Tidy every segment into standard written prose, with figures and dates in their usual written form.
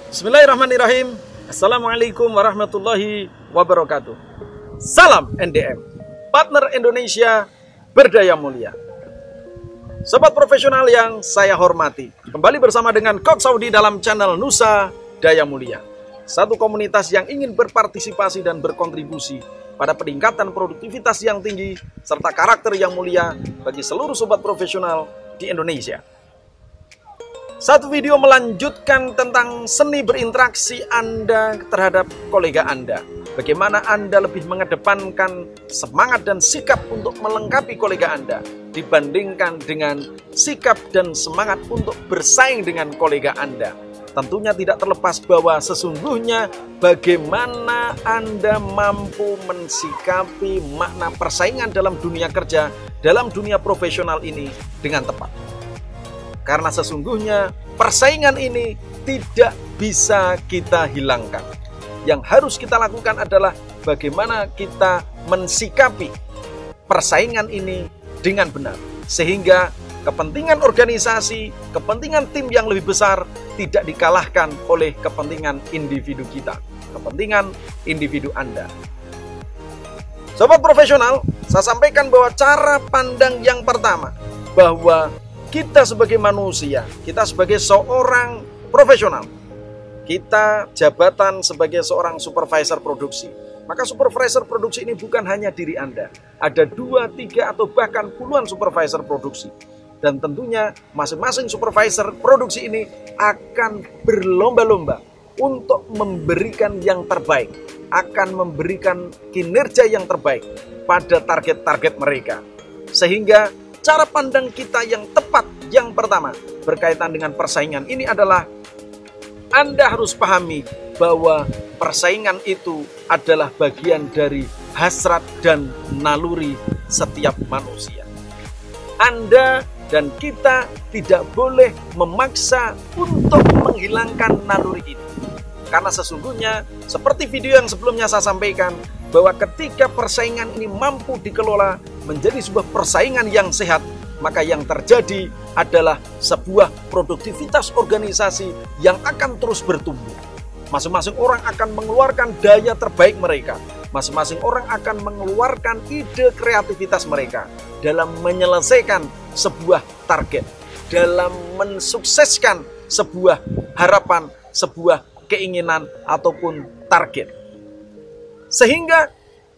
Bismillahirrahmanirrahim. Assalamualaikum warahmatullahi wabarakatuh. Salam NDM, partner Indonesia berdaya mulia. Sobat profesional yang saya hormati, kembali bersama dengan Coach Saudi dalam channel Nusa Daya Mulia, satu komunitas yang ingin berpartisipasi dan berkontribusi pada peningkatan produktivitas yang tinggi serta karakter yang mulia bagi seluruh sobat profesional di Indonesia. Satu video melanjutkan tentang seni berinteraksi Anda terhadap kolega Anda. Bagaimana Anda lebih mengedepankan semangat dan sikap untuk melengkapi kolega Anda dibandingkan dengan sikap dan semangat untuk bersaing dengan kolega Anda. Tentunya tidak terlepas bahwa sesungguhnya bagaimana Anda mampu mensikapi makna persaingan dalam dunia kerja, dalam dunia profesional ini dengan tepat. Karena sesungguhnya persaingan ini tidak bisa kita hilangkan. Yang harus kita lakukan adalah bagaimana kita mensikapi persaingan ini dengan benar. Sehingga kepentingan organisasi, kepentingan tim yang lebih besar tidak dikalahkan oleh kepentingan individu kita, kepentingan individu Anda. Sobat profesional, saya sampaikan bahwa cara pandang yang pertama, bahwa kita sebagai manusia, kita sebagai seorang profesional, kita jabatan sebagai seorang supervisor produksi. Maka supervisor produksi ini bukan hanya diri Anda. Ada 2, 3, atau bahkan puluhan supervisor produksi. Dan tentunya masing-masing supervisor produksi ini akan berlomba-lomba untuk memberikan yang terbaik, akan memberikan kinerja yang terbaik pada target-target mereka. Sehingga cara pandang kita yang tepat yang pertama berkaitan dengan persaingan ini adalah Anda harus pahami bahwa persaingan itu adalah bagian dari hasrat dan naluri setiap manusia. Anda dan kita tidak boleh memaksa untuk menghilangkan naluri ini. Karena sesungguhnya seperti video yang sebelumnya saya sampaikan, bahwa ketika persaingan ini mampu dikelola menjadi sebuah persaingan yang sehat, maka yang terjadi adalah sebuah produktivitas organisasi yang akan terus bertumbuh. Masing-masing orang akan mengeluarkan daya terbaik mereka. Masing-masing orang akan mengeluarkan ide kreativitas mereka dalam menyelesaikan sebuah target, dalam mensukseskan sebuah harapan, sebuah keinginan ataupun target. Sehingga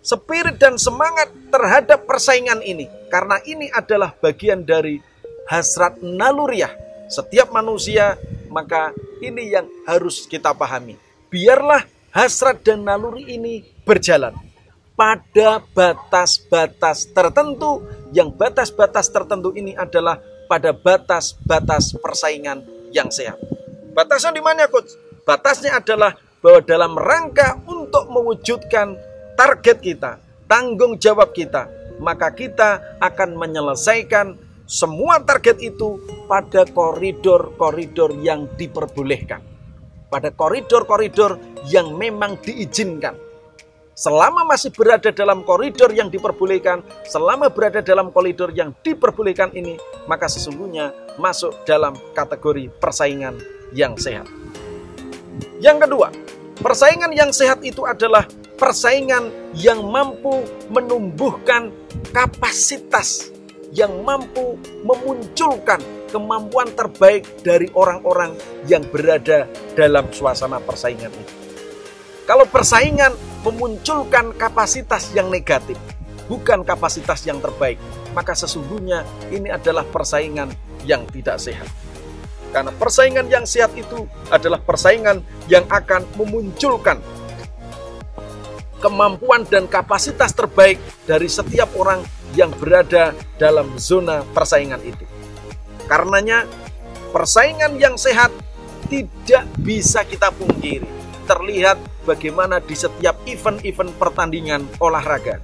spirit dan semangat terhadap persaingan ini, karena ini adalah bagian dari hasrat naluriah setiap manusia, maka ini yang harus kita pahami. Biarlah hasrat dan naluri ini berjalan pada batas-batas tertentu, yang batas-batas tertentu ini adalah pada batas-batas persaingan yang sehat. Batasnya di mana, Coach? Batasnya adalah bahwa dalam rangka untuk mewujudkan target kita, tanggung jawab kita, maka kita akan menyelesaikan semua target itu pada koridor-koridor yang diperbolehkan, pada koridor-koridor yang memang diizinkan. Selama masih berada dalam koridor yang diperbolehkan, selama berada dalam koridor yang diperbolehkan ini, maka sesungguhnya masuk dalam kategori persaingan yang sehat. Yang kedua, persaingan yang sehat itu adalah persaingan yang mampu menumbuhkan kapasitas, yang mampu memunculkan kemampuan terbaik dari orang-orang yang berada dalam suasana persaingan itu. Kalau persaingan memunculkan kapasitas yang negatif, bukan kapasitas yang terbaik, maka sesungguhnya ini adalah persaingan yang tidak sehat. Karena persaingan yang sehat itu adalah persaingan yang akan memunculkan kemampuan dan kapasitas terbaik dari setiap orang yang berada dalam zona persaingan itu. Karenanya, persaingan yang sehat tidak bisa kita pungkiri. Terlihat bagaimana di setiap event-event pertandingan olahraga,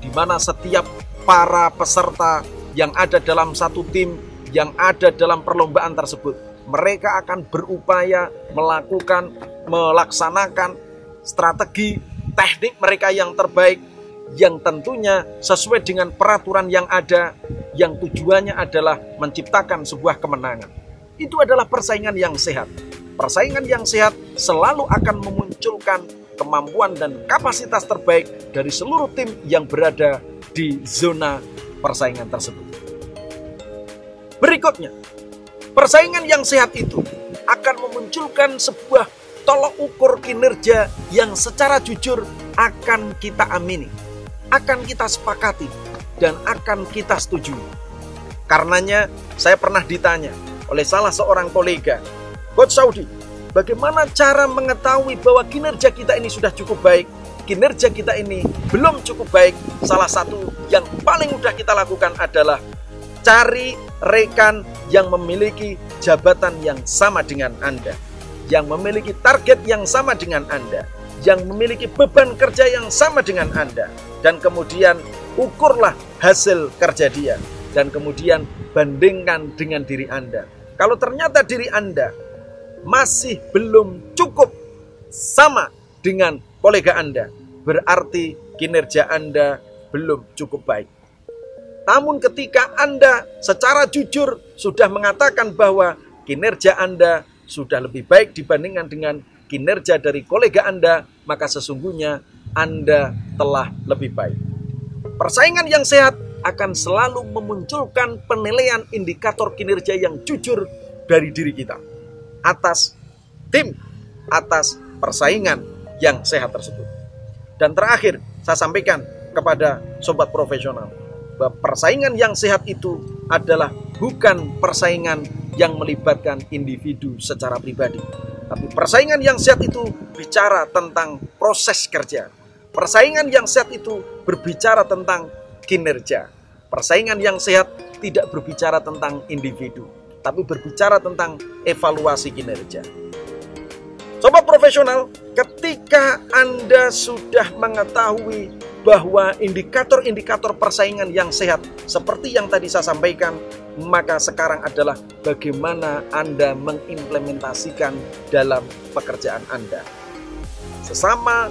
di mana setiap para peserta yang ada dalam satu tim, yang ada dalam perlombaan tersebut, mereka akan berupaya melaksanakan strategi teknik mereka yang terbaik, yang tentunya sesuai dengan peraturan yang ada, yang tujuannya adalah menciptakan sebuah kemenangan. Itu adalah persaingan yang sehat. Persaingan yang sehat selalu akan memunculkan kemampuan dan kapasitas terbaik dari seluruh tim yang berada di zona persaingan tersebut. Berikutnya, persaingan yang sehat itu akan memunculkan sebuah tolok ukur kinerja yang secara jujur akan kita amini, akan kita sepakati, dan akan kita setujui. Karenanya, saya pernah ditanya oleh salah seorang kolega, Coach Saudi, bagaimana cara mengetahui bahwa kinerja kita ini sudah cukup baik, kinerja kita ini belum cukup baik? Salah satu yang paling mudah kita lakukan adalah cari rekan yang memiliki jabatan yang sama dengan Anda, yang memiliki target yang sama dengan Anda, yang memiliki beban kerja yang sama dengan Anda, dan kemudian ukurlah hasil kerja dia, dan kemudian bandingkan dengan diri Anda. Kalau ternyata diri Anda masih belum cukup sama dengan kolega Anda, berarti kinerja Anda belum cukup baik. Namun ketika Anda secara jujur sudah mengatakan bahwa kinerja Anda sudah lebih baik dibandingkan dengan kinerja dari kolega Anda, maka sesungguhnya Anda telah lebih baik. Persaingan yang sehat akan selalu memunculkan penilaian indikator kinerja yang jujur dari diri kita atas tim, atas persaingan yang sehat tersebut. Dan terakhir, saya sampaikan kepada sobat profesional, bahwa persaingan yang sehat itu adalah bukan persaingan yang melibatkan individu secara pribadi. Tapi persaingan yang sehat itu bicara tentang proses kerja. Persaingan yang sehat itu berbicara tentang kinerja. Persaingan yang sehat tidak berbicara tentang individu, tapi berbicara tentang evaluasi kinerja. Sobat profesional, ketika Anda sudah mengetahui bahwa indikator-indikator persaingan yang sehat seperti yang tadi saya sampaikan, maka sekarang adalah bagaimana Anda mengimplementasikan dalam pekerjaan Anda. Sesama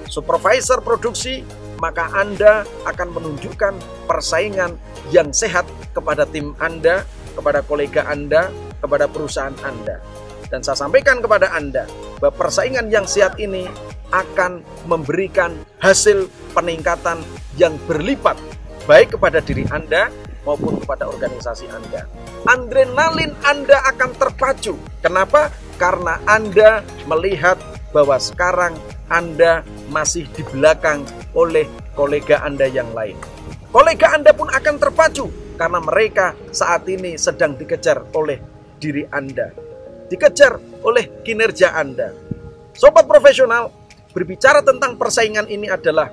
supervisor produksi, maka Anda akan menunjukkan persaingan yang sehat kepada tim Anda, kepada kolega Anda, kepada perusahaan Anda. Dan saya sampaikan kepada Anda bahwa persaingan yang sehat ini akan memberikan hasil peningkatan yang berlipat, baik kepada diri Anda maupun kepada organisasi Anda. Adrenalin Anda akan terpacu. Kenapa? Karena Anda melihat bahwa sekarang Anda masih di belakang oleh kolega Anda yang lain. Kolega Anda pun akan terpacu karena mereka saat ini sedang dikejar oleh diri Anda, dikejar oleh kinerja Anda. Sobat profesional, berbicara tentang persaingan ini adalah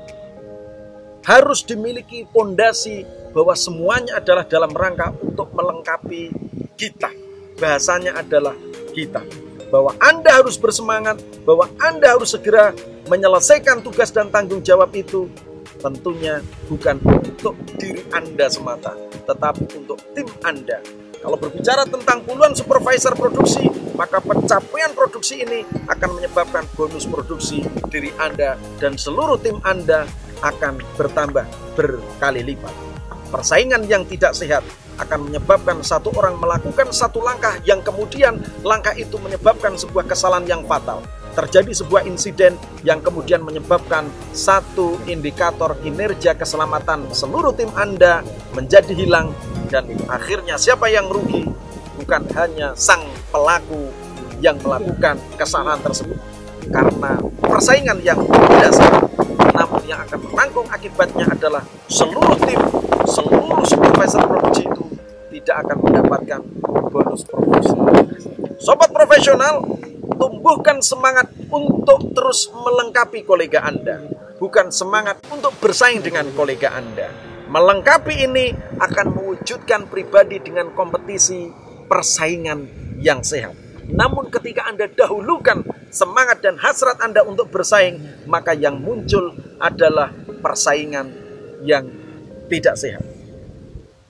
harus dimiliki fondasi bahwa semuanya adalah dalam rangka untuk melengkapi kita. Bahasanya adalah kita. Bahwa Anda harus bersemangat, bahwa Anda harus segera menyelesaikan tugas dan tanggung jawab itu. Tentunya bukan untuk diri Anda semata, tetapi untuk tim Anda. Kalau berbicara tentang puluhan supervisor produksi, maka pencapaian produksi ini akan menyebabkan bonus produksi diri Anda dan seluruh tim Anda akan bertambah berkali lipat. Persaingan yang tidak sehat akan menyebabkan satu orang melakukan satu langkah yang kemudian langkah itu menyebabkan sebuah kesalahan yang fatal. Terjadi sebuah insiden yang kemudian menyebabkan satu indikator kinerja keselamatan seluruh tim Anda menjadi hilang, dan akhirnya siapa yang rugi? Bukan hanya sang pelaku yang melakukan kesalahan tersebut karena persaingan yang tidak sehat, namun yang akan menanggung akibatnya adalah seluruh tim, seluruh supervisor produksi itu tidak akan mendapatkan bonus produksi. Sobat profesional, tumbuhkan semangat untuk terus melengkapi kolega Anda, bukan semangat untuk bersaing dengan kolega Anda. Melengkapi ini akan mewujudkan pribadi dengan kompetisi persaingan yang sehat. Namun ketika Anda dahulukan semangat dan hasrat Anda untuk bersaing, maka yang muncul adalah persaingan yang tidak sehat.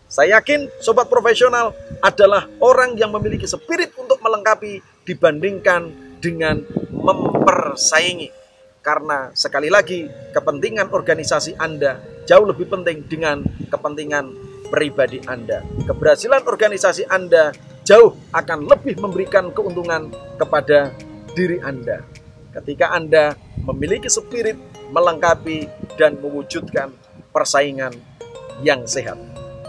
Saya yakin sobat profesional adalah orang yang memiliki spirit untuk melengkapi dibandingkan dengan mempersaingi. Karena sekali lagi kepentingan organisasi Anda jauh lebih penting dengan kepentingan pribadi Anda. Keberhasilan organisasi Anda jauh akan lebih memberikan keuntungan kepada diri Anda ketika Anda memiliki spirit melengkapi dan mewujudkan persaingan yang sehat.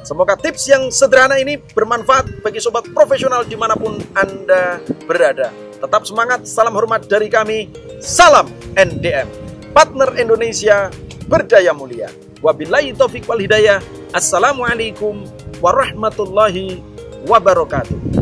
Semoga tips yang sederhana ini bermanfaat bagi sobat profesional dimanapun Anda berada. Tetap semangat, salam hormat dari kami, salam NDM, Partner Indonesia Berdaya Mulia. Wabillahi taufiq wal hidayah. Assalamualaikum warahmatullahi wabarakatuh.